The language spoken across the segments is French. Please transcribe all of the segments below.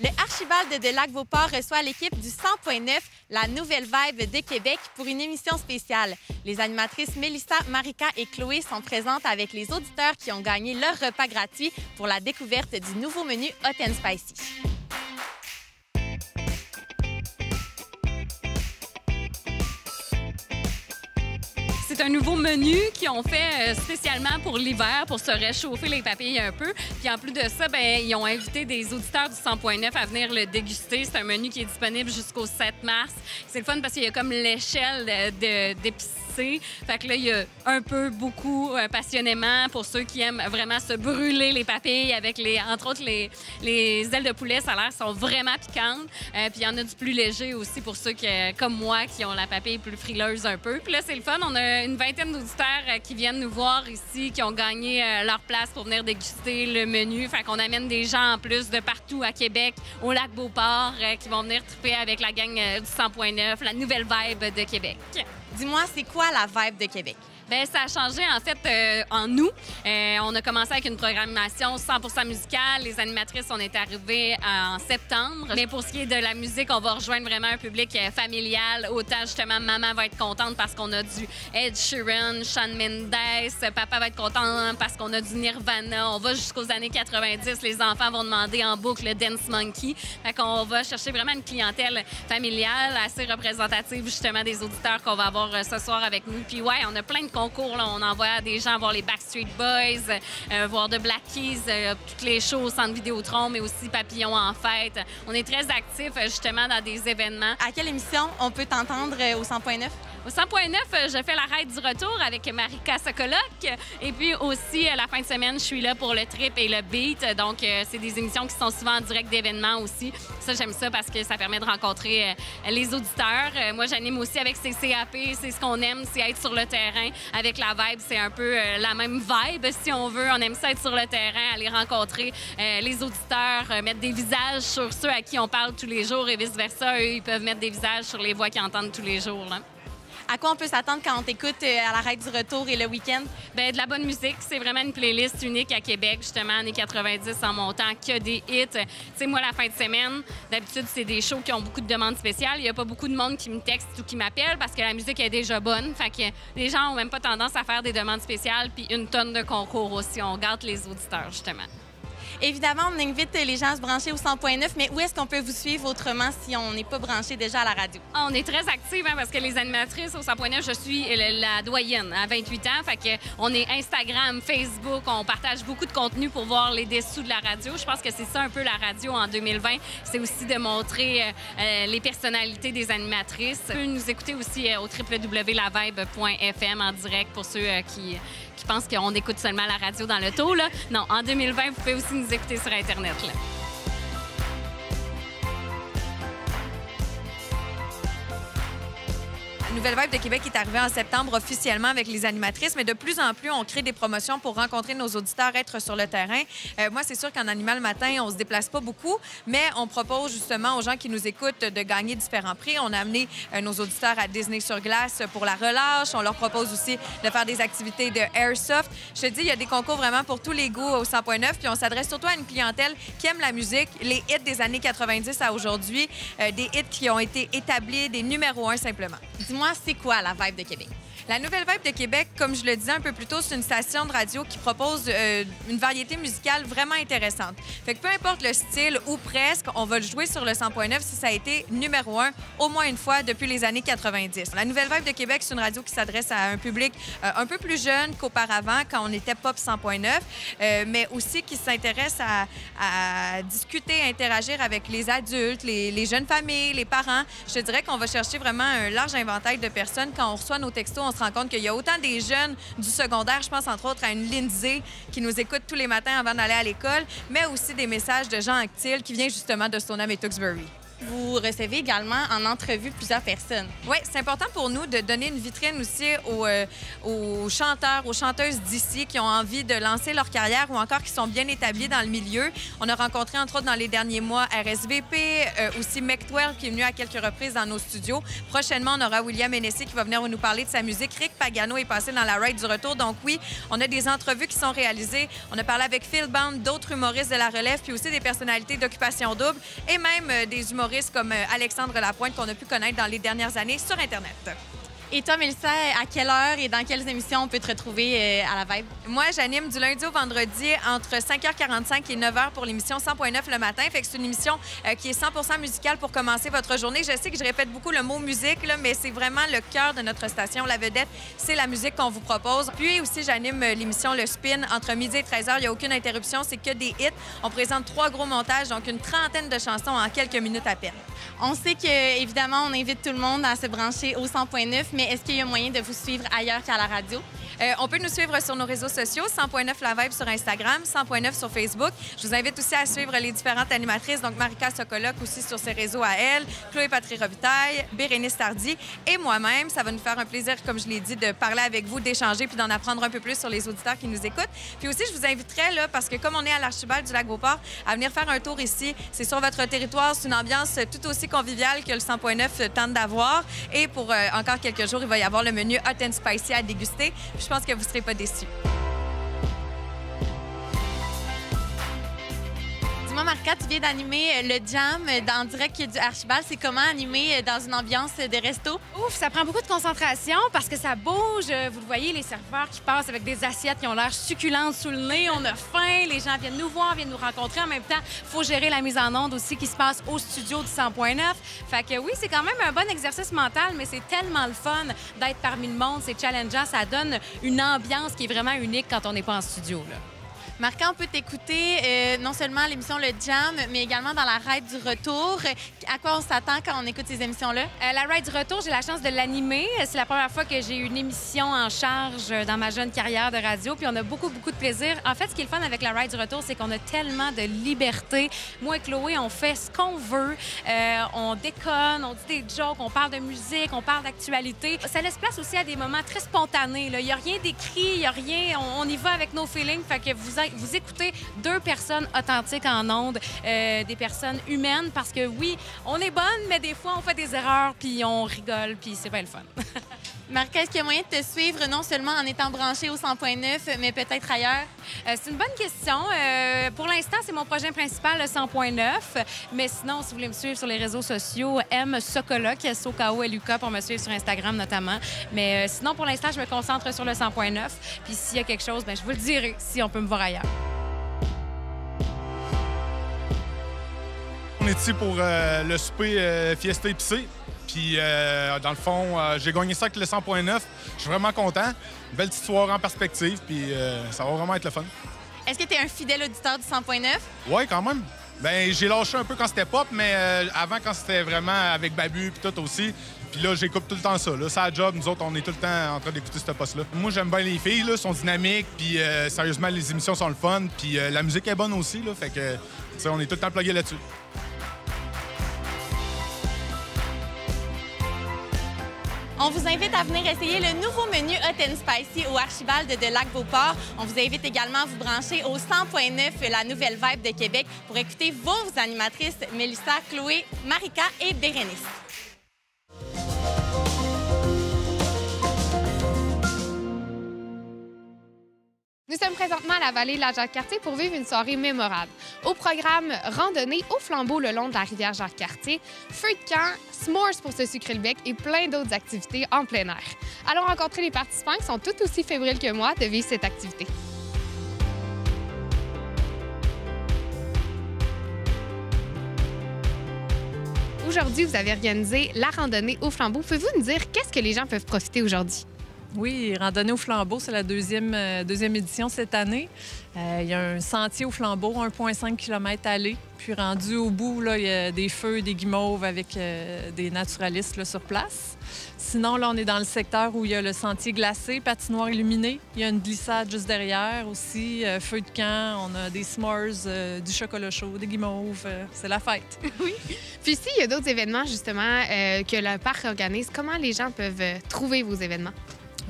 Le Archibald de Lac-Beauport reçoit l'équipe du 100.9, la nouvelle vibe de Québec, pour une émission spéciale. Les animatrices Mélissa, Marika et Chloé sont présentes avec les auditeurs qui ont gagné leur repas gratuit pour la découverte du nouveau menu Hot and Spicy. C'est un nouveau menu qu'ils ont fait spécialement pour l'hiver, pour se réchauffer les papilles un peu. Puis en plus de ça, bien, ils ont invité des auditeurs du 100.9 à venir le déguster. C'est un menu qui est disponible jusqu'au 7 mars. C'est le fun parce qu'il y a comme l'échelle d'épicé. Fait que là, il y a un peu, beaucoup, passionnément, pour ceux qui aiment vraiment se brûler les papilles avec, entre autres, les ailes de poulet, ça a l'air, sont vraiment piquantes. Puis il y en a du plus léger aussi pour ceux comme moi qui ont la papille plus frileuse un peu. Puis là, c'est le fun. On a une vingtaine d'auditeurs qui viennent nous voir ici, qui ont gagné leur place pour venir déguster le menu. Fait qu'on amène des gens en plus de partout à Québec, au Lac-Beauport, qui vont venir triper avec la gang du 100.9, la nouvelle vibe de Québec. Dis-moi, c'est quoi la vibe de Québec? Bien, ça a changé, en fait, en août. On a commencé avec une programmation 100% musicale. Les animatrices, on est arrivées en septembre. Mais pour ce qui est de la musique, on va rejoindre vraiment un public familial. Autant, justement, maman va être contente parce qu'on a du Ed Sheeran, Shawn Mendes. Papa va être content parce qu'on a du Nirvana. On va jusqu'aux années 90. Les enfants vont demander en boucle Dance Monkey. Fait qu'on va chercher vraiment une clientèle familiale assez représentative, justement, des auditeurs qu'on va avoir ce soir avec nous. Puis ouais, on a plein de concours, là. On envoie des gens voir les Backstreet Boys, voir The Black Keys, toutes les shows au Centre Vidéotron, mais aussi Papillon en fête. On est très actifs, justement, dans des événements. À quelle émission on peut t'entendre au 100.9? Au 100.9, je fais la raid du retour avec Marika Sokoloc. Et puis aussi, la fin de semaine, je suis là pour le trip et le beat. Donc, c'est des émissions qui sont souvent en direct d'événements aussi. Ça, j'aime ça parce que ça permet de rencontrer les auditeurs. Moi, j'anime aussi avec CCAP. C'est ce qu'on aime, c'est être sur le terrain. Avec la vibe, c'est un peu la même vibe, si on veut. On aime ça être sur le terrain, aller rencontrer les auditeurs, mettre des visages sur ceux à qui on parle tous les jours et vice-versa. Eux, ils peuvent mettre des visages sur les voix qu'ils entendent tous les jours, là. À quoi on peut s'attendre quand on t'écoute à la raid du retour et le week-end? Bien, de la bonne musique. C'est vraiment une playlist unique à Québec, justement, années 90 en montant, que des hits. Tu sais, moi, la fin de semaine, d'habitude, c'est des shows qui ont beaucoup de demandes spéciales. Il n'y a pas beaucoup de monde qui me texte ou qui m'appelle parce que la musique est déjà bonne. Fait que les gens n'ont même pas tendance à faire des demandes spéciales, puis une tonne de concours aussi. On garde les auditeurs, justement. Évidemment, on invite les gens à se brancher au 100.9, mais où est-ce qu'on peut vous suivre autrement si on n'est pas branché déjà à la radio? On est très actifs, hein, parce que les animatrices au 100.9, je suis la doyenne à 28 ans. Fait que on est Instagram, Facebook, on partage beaucoup de contenu pour voir les dessous de la radio. Je pense que c'est ça un peu la radio en 2020. C'est aussi de montrer les personnalités des animatrices. Vous pouvez nous écouter aussi au www.lavibe.fm en direct pour ceux qui pensent qu'on écoute seulement la radio dans l'auto, là. Non, en 2020, vous pouvez aussi nous écouter sur Internet, là. La nouvelle vibe de Québec est arrivée en septembre officiellement avec les animatrices, mais de plus en plus, on crée des promotions pour rencontrer nos auditeurs, être sur le terrain. Moi, c'est sûr qu'en Animal Matin, on se déplace pas beaucoup, mais on propose justement aux gens qui nous écoutent de gagner différents prix. On a amené nos auditeurs à Disney sur glace pour la relâche. On leur propose aussi de faire des activités de airsoft. Je te dis, il y a des concours vraiment pour tous les goûts au 100.9, puis on s'adresse surtout à une clientèle qui aime la musique, les hits des années 90 à aujourd'hui, des hits qui ont été établis, des numéros 1 simplement. Dis-moi, c'est quoi la vibe de Québec? La nouvelle vibe de Québec, comme je le disais un peu plus tôt, c'est une station de radio qui propose une variété musicale vraiment intéressante. Fait que peu importe le style ou presque, on va le jouer sur le 100.9 si ça a été numéro 1 au moins une fois depuis les années 90. La nouvelle vibe de Québec, c'est une radio qui s'adresse à un public un peu plus jeune qu'auparavant quand on était pop 100.9, mais aussi qui s'intéresse à discuter, interagir avec les adultes, les jeunes familles, les parents. Je te dirais qu'on va chercher vraiment un large inventaire de personnes. Quand on reçoit nos textos, on se rend compte qu'il y a autant des jeunes du secondaire, je pense entre autres à une Lindsay qui nous écoute tous les matins avant d'aller à l'école, mais aussi des messages de Jean Actil qui vient justement de Stoneham et Tewksbury. vous recevez également en entrevue plusieurs personnes. Oui, c'est important pour nous de donner une vitrine aussi aux chanteurs, aux chanteuses d'ici qui ont envie de lancer leur carrière ou encore qui sont bien établis dans le milieu. On a rencontré, entre autres, dans les derniers mois, RSVP, aussi Mec12 qui est venu à quelques reprises dans nos studios. Prochainement, on aura William Hennessy qui va venir nous parler de sa musique. Rick Pagano est passé dans la ride du retour. Donc oui, on a des entrevues qui sont réalisées. On a parlé avec Phil Bond, d'autres humoristes de la relève, puis aussi des personnalités d'Occupation Double et même des humoristes comme Alexandre Lapointe qu'on a pu connaître dans les dernières années sur Internet. Et toi, Mélissa, à quelle heure et dans quelles émissions on peut te retrouver à la Vibe? Moi, j'anime du lundi au vendredi entre 5h45 et 9h pour l'émission 100.9 le matin. Fait que c'est une émission qui est 100% musicale pour commencer votre journée. Je sais que je répète beaucoup le mot musique, là, mais c'est vraiment le cœur de notre station. La vedette, c'est la musique qu'on vous propose. Puis aussi, j'anime l'émission Le Spin entre midi et 13h. Il n'y a aucune interruption, c'est que des hits. On présente 3 gros montages, donc une trentaine de chansons en quelques minutes à peine. On sait que, évidemment, on invite tout le monde à se brancher au 100.9, mais est-ce qu'il y a moyen de vous suivre ailleurs qu'à la radio? On peut nous suivre sur nos réseaux sociaux, 100.9 La Vibe sur Instagram, 100.9 sur Facebook. Je vous invite aussi à suivre les différentes animatrices, donc Marika Sokoloc aussi sur ses réseaux à elle, Chloé Patry Robitaille, Bérénice Tardy et moi-même. Ça va nous faire un plaisir, comme je l'ai dit, de parler avec vous, d'échanger puis d'en apprendre un peu plus sur les auditeurs qui nous écoutent. Puis aussi, je vous inviterai, là, parce que comme on est à l'Archibald du Lac-Beauport, à venir faire un tour ici. C'est sur votre territoire, c'est une ambiance tout aussi conviviale que le 100.9 tente d'avoir. Et pour encore quelques jours, il va y avoir le menu Hot and Spicy à déguster. Puis je pense que vous ne serez pas déçus. Dis-moi, Marika, tu viens d'animer le Jam en direct du Archibald. C'est comment animer dans une ambiance de resto? Ouf, ça prend beaucoup de concentration parce que ça bouge. Vous le voyez, les serveurs qui passent avec des assiettes qui ont l'air succulentes sous le nez. On a faim, les gens viennent nous voir, viennent nous rencontrer. En même temps, il faut gérer la mise en onde aussi qui se passe au studio du 100.9. Fait que oui, c'est quand même un bon exercice mental, mais c'est tellement le fun d'être parmi le monde. C'est challengeant. Ça donne une ambiance qui est vraiment unique quand on n'est pas en studio, là. Marca, on peut t'écouter non seulement à l'émission Le Jam, mais également dans la ride du retour. À quoi on s'attend quand on écoute ces émissions-là? La ride du retour, j'ai la chance de l'animer. C'est la première fois que j'ai une émission en charge dans ma jeune carrière de radio, puis on a beaucoup, beaucoup de plaisir. En fait, ce qui est le fun avec la ride du retour, c'est qu'on a tellement de liberté. Moi et Chloé, on fait ce qu'on veut. On déconne, on dit des jokes, on parle de musique, on parle d'actualité. Ça laisse place aussi à des moments très spontanés, là. Il n'y a rien d'écrit, il n'y a rien... On y va avec nos feelings, fait que vous écoutez 2 personnes authentiques en ondes, des personnes humaines, parce que oui, on est bonne, mais des fois, on fait des erreurs, puis on rigole, puis c'est bien le fun. Marca, est-ce qu'il y a moyen de te suivre non seulement en étant branché au 100.9, mais peut-être ailleurs? C'est une bonne question. Pour l'instant, c'est mon projet principal, le 100.9. Mais sinon, si vous voulez me suivre sur les réseaux sociaux, M Sokoloc, S-O-K-O-L-U-K, pour me suivre sur Instagram notamment. Mais sinon, pour l'instant, je me concentre sur le 100.9. Puis s'il y a quelque chose, bien, je vous le dirai si on peut me voir ailleurs. On est ici pour le souper Fiesta épicé. Puis, dans le fond, j'ai gagné ça avec le 100.9. Je suis vraiment content. Une belle petite soirée en perspective, puis ça va vraiment être le fun. Est-ce que tu es un fidèle auditeur du 100.9? Oui, quand même. Bien, j'ai lâché un peu quand c'était pop, mais avant, quand c'était vraiment avec Babu puis tout aussi. Puis là, j'écoute tout le temps ça. Là, c'est la job. Nous autres, on est tout le temps en train d'écouter ce poste-là. Moi, j'aime bien les filles. Là, sont dynamiques. Puis sérieusement, les émissions sont le fun. Puis la musique est bonne aussi. Là, fait que, on est tout le temps plugués là-dessus. On vous invite à venir essayer le nouveau menu Hot and Spicy au Archibald de Lac-Beauport. On vous invite également à vous brancher au 100.9, la nouvelle vibe de Québec, pour écouter vos animatrices Mélissa, Chloé, Marika et Bérénice. Nous sommes présentement à la vallée de la Jacques-Cartier pour vivre une soirée mémorable. Au programme, randonnée au flambeau le long de la rivière Jacques-Cartier, feu de camp, s'mores pour se sucrer le bec et plein d'autres activités en plein air. Allons rencontrer les participants qui sont tout aussi fébriles que moi de vivre cette activité. Aujourd'hui, vous avez organisé la randonnée au flambeau. Pouvez-vous nous dire qu'est-ce que les gens peuvent profiter aujourd'hui? Oui, Randonnée au flambeau, c'est la deuxième édition cette année. Il y a un sentier au flambeau, 1,5 km allée, Puis rendu au bout, là, il y a des feux, des guimauves avec des naturalistes là, sur place. Sinon, là, on est dans le secteur où il y a le sentier glacé, patinoire illuminée. Il y a une glissade juste derrière aussi, feu de camp. On a des s'mores, du chocolat chaud, des guimauves. C'est la fête. Oui. Puis s'il y a d'autres événements, justement, que le parc organise, comment les gens peuvent trouver vos événements?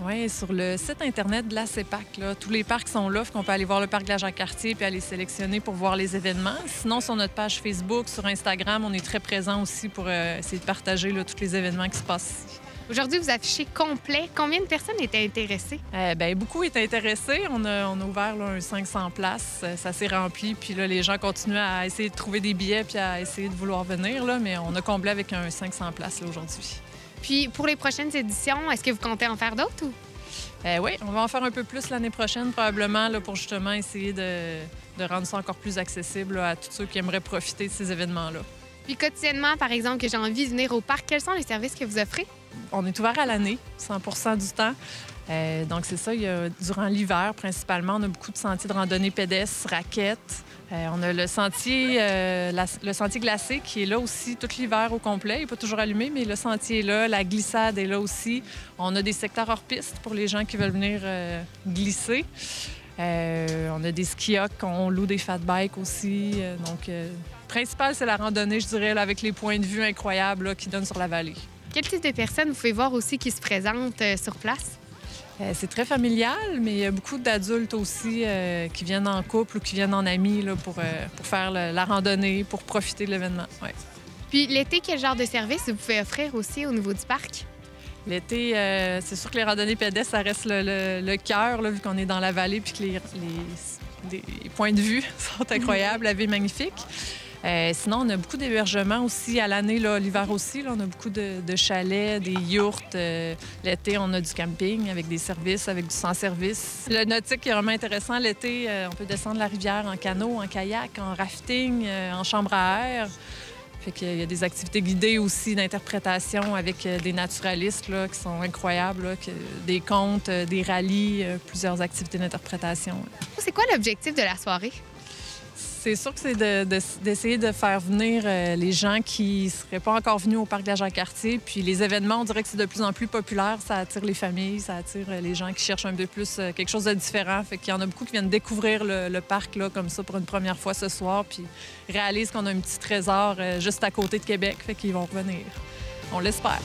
Oui, sur le site Internet de la CEPAC, là, tous les parcs sont là, qu'on peut aller voir le parc de la Jacques-Cartier puis aller sélectionner pour voir les événements. Sinon, sur notre page Facebook, sur Instagram, on est très présent aussi pour essayer de partager là, tous les événements qui se passent ici. Aujourd'hui, vous affichez complet. Combien de personnes étaient intéressées? Beaucoup étaient intéressés. On a ouvert là, un 500 places. Ça s'est rempli. Puis là, les gens continuent à essayer de trouver des billets puis à essayer de vouloir venir. Là, mais on a comblé avec un 500 places là, aujourd'hui. Puis pour les prochaines éditions, est-ce que vous comptez en faire d'autres? Ou... Oui, on va en faire un peu plus l'année prochaine, probablement, là, pour justement essayer de rendre ça encore plus accessible là, à tous ceux qui aimeraient profiter de ces événements-là. Puis quotidiennement, par exemple, que j'ai envie de venir au parc, quels sont les services que vous offrez? On est ouvert à l'année, 100 du temps. Donc, c'est ça. Durant l'hiver, principalement, on a beaucoup de sentiers de randonnée pédestre, raquettes. On a le sentier glacé qui est là aussi tout l'hiver au complet. Il n'est pas toujours allumé, mais le sentier est là. La glissade est là aussi. On a des secteurs hors piste pour les gens qui veulent venir glisser. On a des skiocks, on loue des fat bikes aussi. Donc, principal, c'est la randonnée, je dirais, là, avec les points de vue incroyables là, qui donnent sur la vallée. Quel type de personnes vous pouvez voir aussi qui se présentent sur place? C'est très familial, mais il y a beaucoup d'adultes aussi qui viennent en couple ou qui viennent en amis là, pour faire la randonnée, pour profiter de l'événement. Ouais. Puis l'été, quel genre de service vous pouvez offrir aussi au niveau du parc? L'été, c'est sûr que les randonnées pédestres, ça reste le cœur, là, vu qu'on est dans la vallée puis que les points de vue sont incroyables, la vie est magnifique. Sinon, on a beaucoup d'hébergements aussi à l'année, l'hiver aussi. Là, on a beaucoup de chalets, des yourtes. L'été, on a du camping avec des services, avec du sans-service. Le nautique est vraiment intéressant. L'été, on peut descendre la rivière en canot, en kayak, en rafting, en chambre à air. Fait qu'il y a des activités guidées aussi d'interprétation avec des naturalistes là, qui sont incroyables, là, des contes, des rallyes, plusieurs activités d'interprétation. C'est quoi l'objectif de la soirée? C'est sûr que c'est d'essayer de faire venir les gens qui ne seraient pas encore venus au parc de la Jacques-Cartier. Puis les événements, on dirait que c'est de plus en plus populaire. Ça attire les familles, ça attire les gens qui cherchent un peu plus quelque chose de différent. Fait qu'il y en a beaucoup qui viennent découvrir le parc là, comme ça pour une première fois ce soir. Puis réalisent qu'on a un petit trésor juste à côté de Québec. Fait qu'ils vont revenir. On l'espère.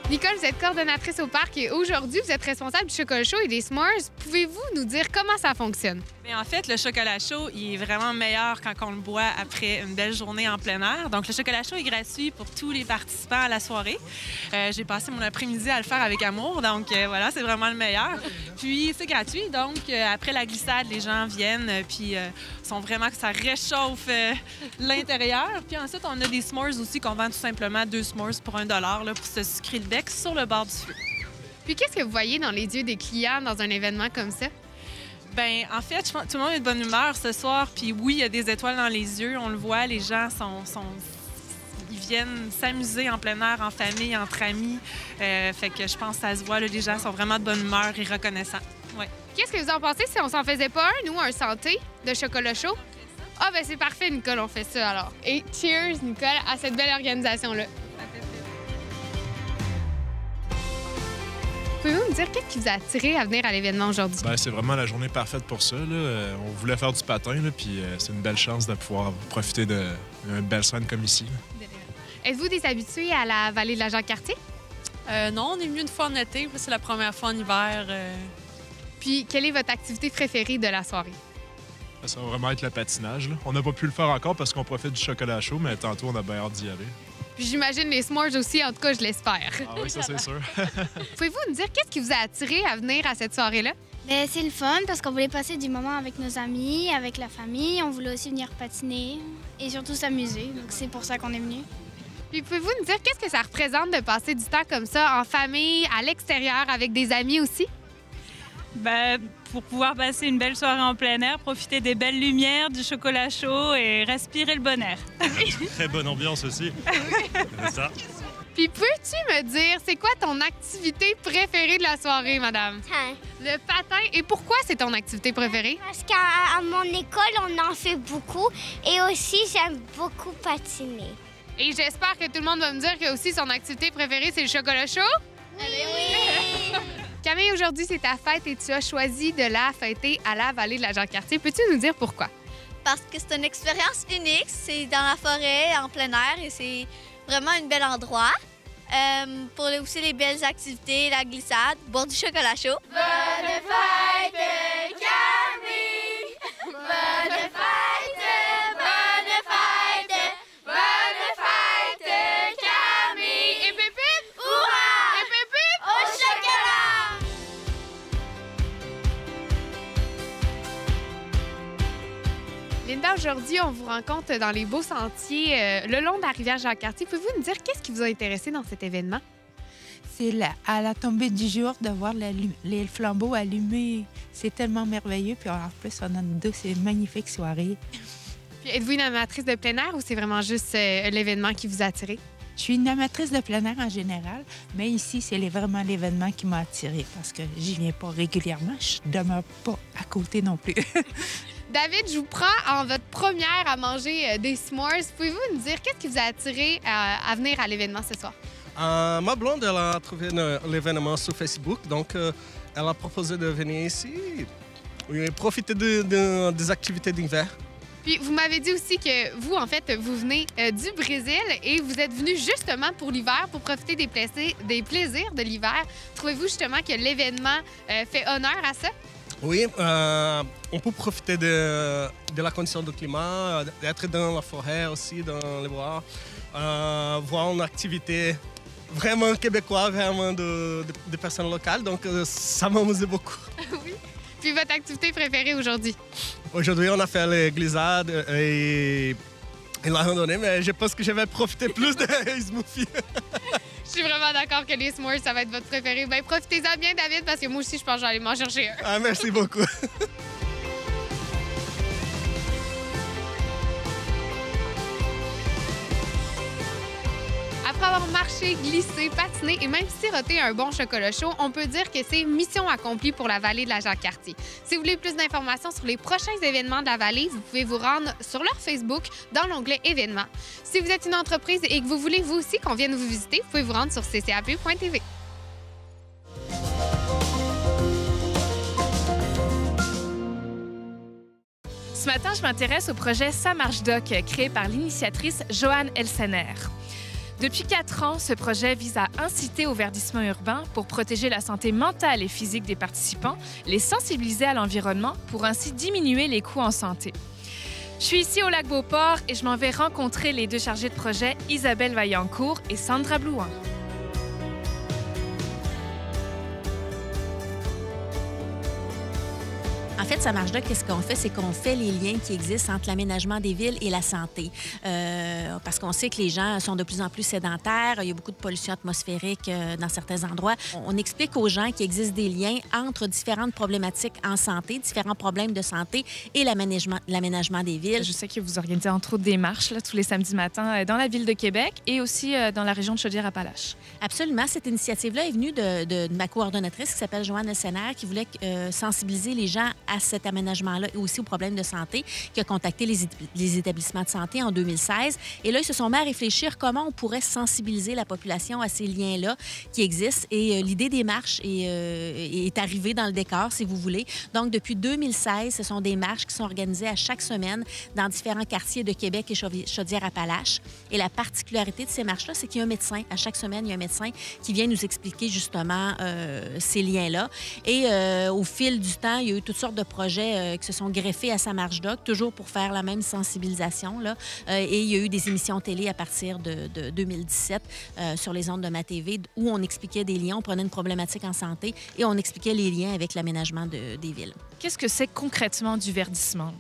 Nicole, vous êtes coordonnatrice au parc et aujourd'hui, vous êtes responsable du chocolat chaud et des s'mores. Pouvez-vous nous dire comment ça fonctionne? Bien, en fait, le chocolat chaud, il est vraiment meilleur quand on le boit après une belle journée en plein air. Donc, le chocolat chaud est gratuit pour tous les participants à la soirée. J'ai passé mon après-midi à le faire avec amour. Donc, voilà, c'est vraiment le meilleur. Puis, c'est gratuit. Donc, après la glissade, les gens viennent puis sont vraiment que ça réchauffe l'intérieur. Puis ensuite, on a des s'mores aussi qu'on vend tout simplement 2 s'mores pour $1 là, pour se sucrer le bec sur le bord du feu. Puis qu'est-ce que vous voyez dans les yeux des clients dans un événement comme ça? Bien, en fait, je pense que tout le monde est de bonne humeur ce soir. Puis oui, il y a des étoiles dans les yeux. On le voit, les gens ils viennent s'amuser en plein air, en famille, entre amis. Fait que je pense que ça se voit, là, les gens sont vraiment de bonne humeur et reconnaissants. Ouais. Qu'est-ce que vous en pensez si on s'en faisait pas un, nous, un santé de chocolat chaud? Ah, ben c'est parfait, Nicole, on fait ça alors. Et cheers, Nicole, à cette belle organisation-là. Pouvez-vous me dire qu'est-ce qui vous a attiré à venir à l'événement aujourd'hui? Bien, c'est vraiment la journée parfaite pour ça. Là. On voulait faire du patin, là, puis c'est une belle chance de pouvoir profiter d'une belle scène comme ici. Êtes-vous des habitués à la vallée de la Jacques-Cartier? Non, on est venu une fois en été. C'est la première fois en hiver. Puis, quelle est votre activité préférée de la soirée? Ça va vraiment être le patinage. Là. On n'a pas pu le faire encore parce qu'on profite du chocolat chaud, mais tantôt, on a bien hâte d'y aller. Puis j'imagine les s'mores aussi, en tout cas, je l'espère. Ah oui, ça, c'est sûr. Pouvez-vous nous dire qu'est-ce qui vous a attiré à venir à cette soirée-là? Bien, c'est le fun parce qu'on voulait passer du moment avec nos amis, avec la famille. On voulait aussi venir patiner et surtout s'amuser. Donc, c'est pour ça qu'on est venu. Puis pouvez-vous nous dire qu'est-ce que ça représente de passer du temps comme ça, en famille, à l'extérieur, avec des amis aussi? Bien, pour pouvoir passer une belle soirée en plein air, profiter des belles lumières, du chocolat chaud et respirer le bon air. Très bonne ambiance aussi. C'est ça. Puis peux-tu me dire, c'est quoi ton activité préférée de la soirée, madame? Le patin. Et pourquoi c'est ton activité préférée? Parce qu'à mon école, on en fait beaucoup. Et aussi, j'aime beaucoup patiner. Et j'espère que tout le monde va me dire que aussi son activité préférée, c'est le chocolat chaud? Oui! Camille, aujourd'hui, c'est ta fête et tu as choisi de la fêter à la Vallée de la Jacques-Cartier. Peux-tu nous dire pourquoi? Parce que c'est une expérience unique. C'est dans la forêt, en plein air, et c'est vraiment un bel endroit. Pour aussi les belles activités, la glissade, boire du chocolat chaud. Bonne fête, Camille! Bonne fête, bonne fête, bonne fête, Camille! Et pépite! Hurrah! Et pépite! Au chocolat! Linda, aujourd'hui, on vous rencontre dans les beaux sentiers le long de la rivière Jacques-Cartier. Pouvez-vous nous dire qu'est-ce qui vous a intéressé dans cet événement? C'est à la tombée du jour de voir les flambeaux allumés. C'est tellement merveilleux. Puis en plus, on a une douce et magnifique soirée. Puis êtes-vous une amatrice de plein air ou c'est vraiment juste l'événement qui vous a attiré? Je suis une amatrice de plein air en général, mais ici, c'est vraiment l'événement qui m'a attirée parce que j'y viens pas régulièrement. Je demeure pas à côté non plus. David, je vous prends en votre première à manger des s'mores. Pouvez-vous nous dire qu'est-ce qui vous a attiré à venir à l'événement ce soir? Ma blonde, elle a trouvé l'événement sur Facebook, donc elle a proposé de venir ici et profiter des activités d'hiver. Puis vous m'avez dit aussi que vous, en fait, vous venez du Brésil et vous êtes venu justement pour l'hiver, pour profiter des plaisirs de l'hiver. Trouvez-vous justement que l'événement fait honneur à ça? Oui, on peut profiter de la condition du climat, d'être dans la forêt aussi, dans les bois, voir une activité vraiment québécoise, vraiment de personnes locales. Donc, ça m'amuse beaucoup. Oui. Puis votre activité préférée aujourd'hui? Aujourd'hui, on a fait les glissades et la randonnée, mais je pense que je vais profiter plus des smoothies. Je suis vraiment d'accord que les s'mores, ça va être votre préféré. Bien, profitez-en bien, David, parce que moi aussi, je pense que j'allais m'en chercher un. Ah, merci beaucoup. Après avoir marché, glissé, patiné et même siroté un bon chocolat chaud, on peut dire que c'est mission accomplie pour la Vallée de la Jacques-Cartier. Si vous voulez plus d'informations sur les prochains événements de la Vallée, vous pouvez vous rendre sur leur Facebook dans l'onglet événements. Si vous êtes une entreprise et que vous voulez vous aussi qu'on vienne vous visiter, vous pouvez vous rendre sur ccap.tv. Ce matin, je m'intéresse au projet Ça marche doc, créé par l'initiatrice Joanne Elsener. Depuis 4 ans, ce projet vise à inciter au verdissement urbain pour protéger la santé mentale et physique des participants, les sensibiliser à l'environnement pour ainsi diminuer les coûts en santé. Je suis ici au Lac-Beauport et je m'en vais rencontrer les 2 chargées de projet, Isabelle Vaillancourt et Sandra Blouin. En fait, Ça marche là, qu'est-ce qu'on fait? C'est qu'on fait les liens qui existent entre l'aménagement des villes et la santé. Parce qu'on sait que les gens sont de plus en plus sédentaires, il y a beaucoup de pollution atmosphérique dans certains endroits. On explique aux gens qu'il existe des liens entre différentes problématiques en santé, différents problèmes de santé et l'aménagement des villes. Je sais que vous organisez entre autres des marches là, tous les samedis matins dans la ville de Québec et aussi dans la région de Chaudière-Appalaches. Absolument. Cette initiative-là est venue de ma coordonnatrice qui s'appelle Joanne Elsener, qui voulait sensibiliser les gens à cet aménagement-là et aussi aux problèmes de santé, qui a contacté les établissements de santé en 2016. Et là, ils se sont mis à réfléchir comment on pourrait sensibiliser la population à ces liens-là qui existent. Et l'idée des marches est arrivée dans le décor, si vous voulez. Donc, depuis 2016, ce sont des marches qui sont organisées à chaque semaine dans différents quartiers de Québec et Chaudière-Appalaches. Et la particularité de ces marches-là, c'est qu'il y a un médecin. À chaque semaine, il y a un médecin qui vient nous expliquer justement ces liens-là. Et au fil du temps, il y a eu toutes sortes de projets qui se sont greffés à Ça marche doc, toujours pour faire la même sensibilisation. Là. Et il y a eu des émissions télé à partir de 2017 sur les ondes de ma TV où on expliquait des liens, on prenait une problématique en santé et on expliquait les liens avec l'aménagement des villes. Qu'est-ce que c'est concrètement du verdissement?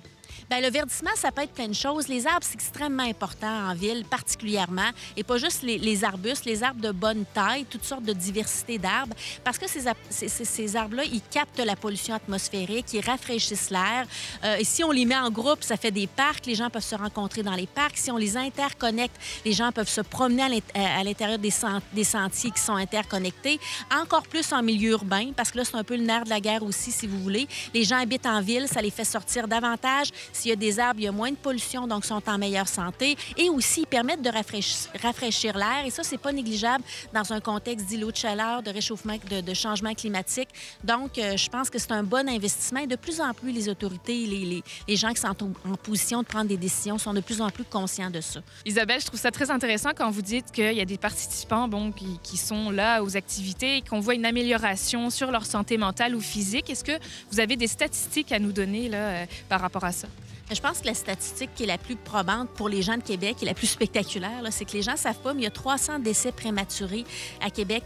Bien, le verdissement, ça peut être plein de choses. Les arbres, c'est extrêmement important en ville, particulièrement. Et pas juste les arbustes, les arbres de bonne taille, toutes sortes de diversité d'arbres. Parce que ces arbres-là, ils captent la pollution atmosphérique, ils rafraîchissent l'air. Et si on les met en groupe, ça fait des parcs. Les gens peuvent se rencontrer dans les parcs. Si on les interconnecte, les gens peuvent se promener à l'intérieur des sentiers qui sont interconnectés. Encore plus en milieu urbain, parce que là, c'est un peu le nerf de la guerre aussi, si vous voulez. Les gens habitent en ville, ça les fait sortir davantage. S'il y a des arbres, il y a moins de pollution, donc sont en meilleure santé. Et aussi, ils permettent de rafraîchir l'air. Et ça, c'est pas négligeable dans un contexte d'îlot de chaleur, de réchauffement, de changement climatique. Donc, je pense que c'est un bon investissement. Et de plus en plus, les autorités, les gens qui sont en position de prendre des décisions sont de plus en plus conscients de ça. Isabelle, je trouve ça très intéressant quand vous dites qu'il y a des participants qui sont là aux activités et qu'on voit une amélioration sur leur santé mentale ou physique. Est-ce que vous avez des statistiques à nous donner là, par rapport à ça? Je pense que la statistique qui est la plus probante pour les gens de Québec et la plus spectaculaire, c'est que les gens ne savent pas, mais il y a 300 décès prématurés à Québec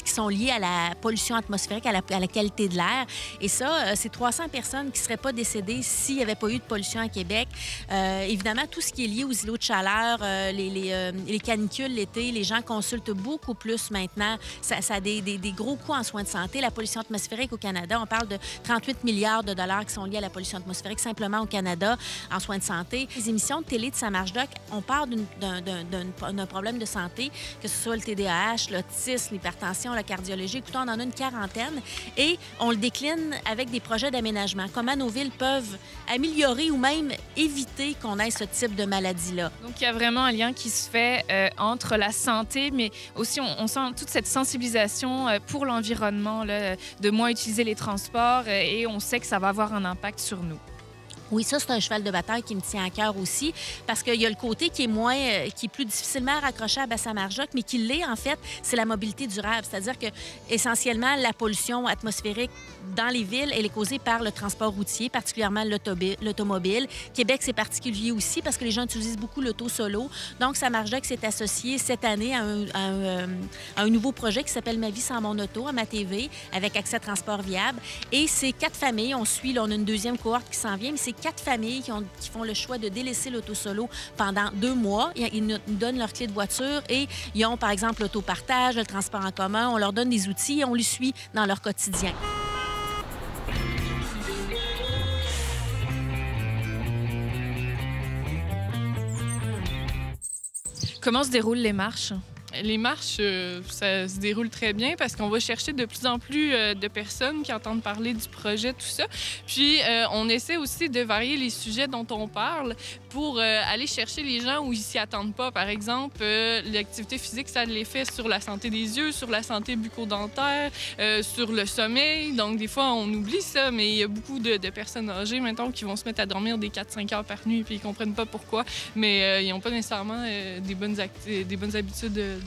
qui sont liés à la pollution atmosphérique, à la qualité de l'air. Et ça, c'est 300 personnes qui ne seraient pas décédées s'il n'y avait pas eu de pollution à Québec. Évidemment, tout ce qui est lié aux îlots de chaleur, les canicules l'été, les gens consultent beaucoup plus maintenant. Ça a des gros coûts en soins de santé. La pollution atmosphérique au Canada, on parle de 38 milliards de dollars qui sont liés à la pollution atmosphérique simplement au Canada. En soins de santé. Les émissions de télé de Samarche-Doc, on parle d'un problème de santé, que ce soit le TDAH, l'autisme, l'hypertension, la cardiologie. Écoutez, on en a une quarantaine et on le décline avec des projets d'aménagement. Comment nos villes peuvent améliorer ou même éviter qu'on ait ce type de maladie-là. Donc, il y a vraiment un lien qui se fait entre la santé, mais aussi on sent toute cette sensibilisation pour l'environnement, de moins utiliser les transports et on sait que ça va avoir un impact sur nous. Oui, ça, c'est un cheval de bataille qui me tient à cœur aussi, parce qu'il y a le côté qui est plus difficilement raccrochable à Samarche-Doc, mais qui l'est, en fait, c'est la mobilité durable. C'est-à-dire que, essentiellement, la pollution atmosphérique dans les villes, elle est causée par le transport routier, particulièrement l'automobile. Québec, c'est particulier aussi parce que les gens utilisent beaucoup l'auto solo. Donc, Samarche-Doc s'est associé cette année à un nouveau projet qui s'appelle Ma vie sans mon auto, à MaTV, avec accès à transport viable. Et c'est 4 familles. On a une deuxième cohorte qui s'en vient, mais c'est 4 familles qui font le choix de délaisser l'auto solo pendant 2 mois. Ils nous donnent leur clé de voiture et ils ont, par exemple, l'autopartage, le transport en commun. On leur donne des outils et on les suit dans leur quotidien. Comment se déroulent les marches? Les marches, ça se déroule très bien parce qu'on va chercher de plus en plus de personnes qui entendent parler du projet, tout ça. Puis, on essaie aussi de varier les sujets dont on parle pour aller chercher les gens où ils s'y attendent pas. Par exemple, l'activité physique, ça a de l'effet sur la santé des yeux, sur la santé bucco-dentaire, sur le sommeil. Donc, des fois, on oublie ça, mais il y a beaucoup de personnes âgées, maintenant, qui vont se mettre à dormir des 4-5 heures par nuit puis ils comprennent pas pourquoi. Mais ils n'ont pas nécessairement des bonnes habitudes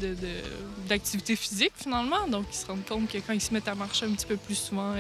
d'activité physique, finalement. Donc, ils se rendent compte que quand ils se mettent à marcher un petit peu plus souvent,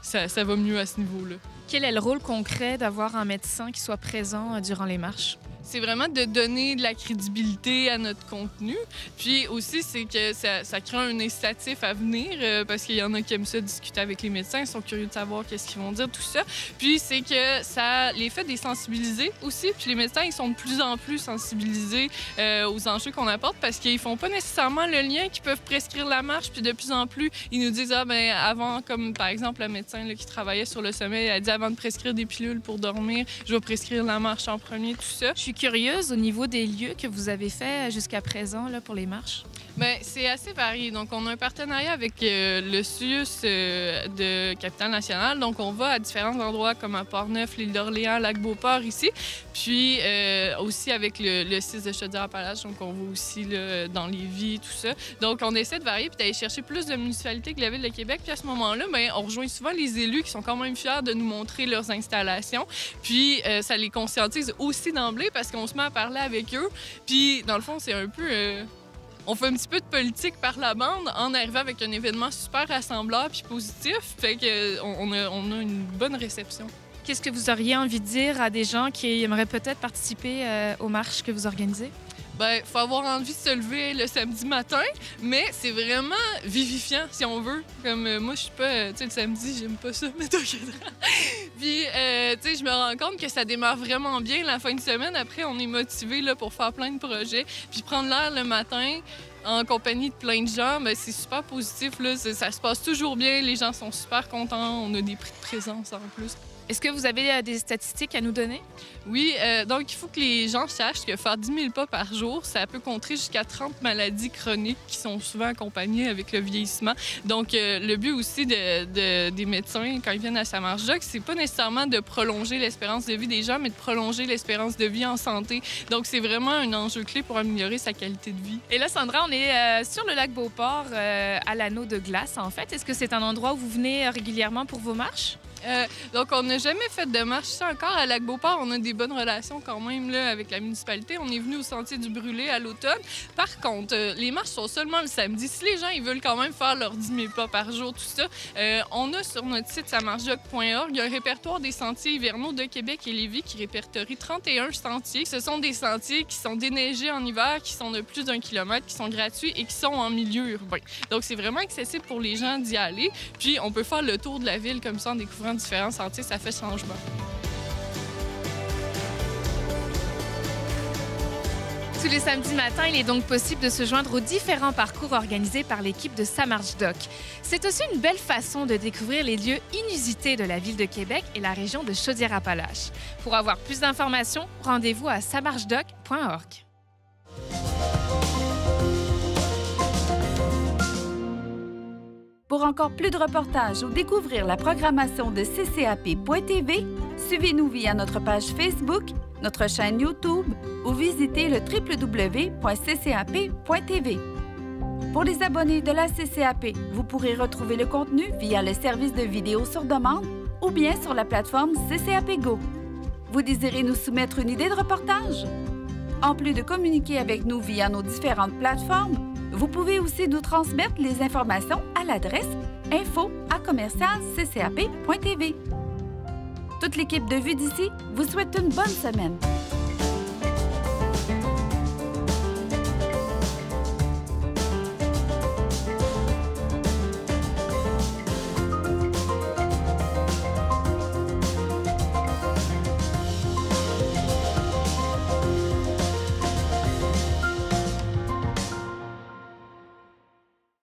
ça va mieux à ce niveau-là. Quel est le rôle concret d'avoir un médecin qui soit présent durant les marches? C'est vraiment de donner de la crédibilité à notre contenu. Puis aussi, c'est que ça crée un incitatif à venir parce qu'il y en a qui aiment ça discuter avec les médecins, ils sont curieux de savoir qu'est-ce qu'ils vont dire, tout ça. Puis c'est que ça les fait désensibiliser aussi. Puis les médecins, ils sont de plus en plus sensibilisés aux enjeux qu'on apporte parce qu'ils font pas nécessairement le lien qu'ils peuvent prescrire la marche. Puis de plus en plus, ils nous disent, avant, comme par exemple la médecin là, qui travaillait sur le sommeil, elle dit avant de prescrire des pilules pour dormir, je vais prescrire la marche en premier, tout ça. Je suis curieuse au niveau des lieux que vous avez fait jusqu'à présent là, pour les marches. Bien, c'est assez varié. Donc, on a un partenariat avec le CIUS de Capitale-Nationale. Donc, on va à différents endroits comme à Port-Neuf, l'île d'Orléans, Lac-Beauport ici. Puis, aussi avec le CIS de Chaudière-Appalaches. Donc, on va aussi là, dans Lévis, tout ça. Donc, on essaie de varier puis d'aller chercher plus de municipalités que la Ville de Québec. Puis, à ce moment-là, bien, on rejoint souvent les élus qui sont quand même fiers de nous montrer leurs installations. Puis, ça les conscientise aussi d'emblée parce qu'on se met à parler avec eux. Puis, dans le fond, c'est un peu... On fait un petit peu de politique par la bande en arrivant avec un événement super rassembleur puis positif. Fait qu'on a une bonne réception. Qu'est-ce que vous auriez envie de dire à des gens qui aimeraient peut-être participer aux marches que vous organisez? ben, faut avoir envie de se lever le samedi matin, mais c'est vraiment vivifiant, si on veut. Comme moi, je suis pas... tu sais, le samedi, j'aime pas ça, mais t'inquiète. Puis, tu sais, je me rends compte que ça démarre vraiment bien la fin de semaine. Après, on est motivé là, pour faire plein de projets. Puis prendre l'air le matin en compagnie de plein de gens, ben, c'est super positif. Là. Ça se passe toujours bien, les gens sont super contents, on a des prix de présence en plus. Est-ce que vous avez des statistiques à nous donner? Oui, donc il faut que les gens sachent que faire 10 000 pas par jour, ça peut contrer jusqu'à 30 maladies chroniques qui sont souvent accompagnées avec le vieillissement. Donc le but aussi des médecins, quand ils viennent à Samarge-Doc, c'est pas nécessairement de prolonger l'espérance de vie des gens, mais de prolonger l'espérance de vie en santé. Donc c'est vraiment un enjeu clé pour améliorer sa qualité de vie. Et là, Sandra, on est sur le lac Beauport, à l'anneau de glace, en fait. Est-ce que c'est un endroit où vous venez régulièrement pour vos marches? Donc, on n'a jamais fait de marche ici encore. À Lac-Beauport, on a des bonnes relations quand même là, avec la municipalité. On est venu au Sentier du Brûlé à l'automne. Par contre, les marches sont seulement le samedi. Si les gens ils veulent quand même faire leurs 10 000 pas par jour, tout ça, on a sur notre site samargedoc.org un répertoire des sentiers hivernaux de Québec et Lévis qui répertorie 31 sentiers. Ce sont des sentiers qui sont déneigés en hiver, qui sont de plus d'1 kilomètre, qui sont gratuits et qui sont en milieu urbain. Donc, c'est vraiment accessible pour les gens d'y aller. Puis, on peut faire le tour de la ville comme ça en découvrant différents sentiers, ça fait changement. Tous les samedis matins, il est donc possible de se joindre aux différents parcours organisés par l'équipe de Samarge-Doc. C'est aussi une belle façon de découvrir les lieux inusités de la ville de Québec et la région de Chaudière-Appalaches. Pour avoir plus d'informations, rendez-vous à samargedoc.org. Pour encore plus de reportages ou découvrir la programmation de ccap.tv, suivez-nous via notre page Facebook, notre chaîne YouTube ou visitez le www.ccap.tv. Pour les abonnés de la CCAP, vous pourrez retrouver le contenu via le service de vidéo sur demande ou bien sur la plateforme CCAP Go. Vous désirez nous soumettre une idée de reportage? En plus de communiquer avec nous via nos différentes plateformes, vous pouvez aussi nous transmettre les informations à l'adresse info@commercial-ccap.tv. Toute l'équipe de Vue d'ici vous souhaite une bonne semaine.